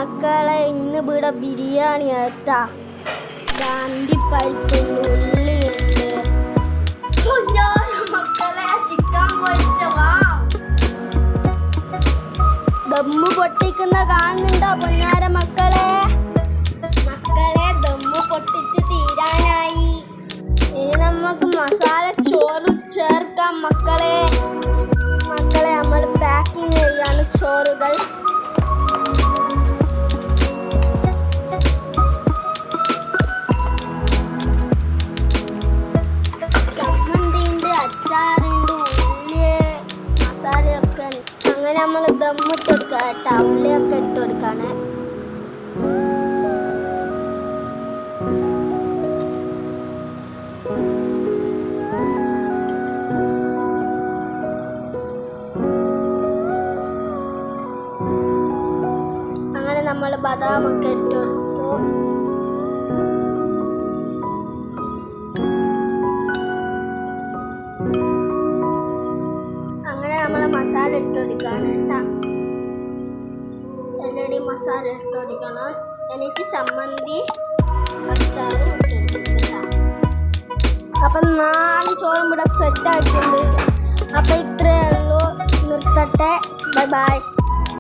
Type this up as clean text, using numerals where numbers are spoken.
മക്കളെ ഇന്ന് ഇവിടെ ബിരിയാണി ആയിട്ടാ. പരിപ്പുണ്ട്, ഉള്ളിയുണ്ട്. മക്കളെ ചിക്കൻ പൊരിച്ച ദമ്മ് പൊട്ടിക്കുന്ന കാണുന്നുണ്ടോ പൊന്നാര മക്കളെ? മക്കളെ ദമ്മ് പൊട്ടിച്ച് തീരാനായി. ഇനി നമുക്ക് മസാല ചോറ് ചേർക്കാം മക്കളെ. മക്കളെ നമ്മൾ പാക്കിങ് ചെയ്യാണ് ചോറുകൾ. ചമ്മന്തിയുണ്ട്, അച്ചാറുണ്ട്, ഉള്ളി മസാലയൊക്കെ ഉണ്ട്. അങ്ങനെ നമ്മൾ ദമ്മിട്ട് കൊടുക്കാം കേട്ടോ. ഉള്ളിയൊക്കെ ഇട്ട് കൊടുക്കാണ്. അങ്ങനെ നമ്മൾ ബദാമൊക്കെ ഇട്ട് കൊടുത്തു. അങ്ങനെ നമ്മൾ മസാല ഇട്ട് കൊടുക്കാണ് കേട്ടോ. എല്ലാവരുടെയും മസാല ഇട്ട് കൊടുക്കണം. എനിക്ക് ചമ്മന്തി അച്ചാറും ഇട്ടെടുക്കാം. അപ്പം 4 ചോറും ഇവിടെ സെറ്റ് ആയിട്ടുണ്ട്. അപ്പം ഇത്രയേ ഉള്ളൂ. നിർത്തട്ടെ. Bye bye.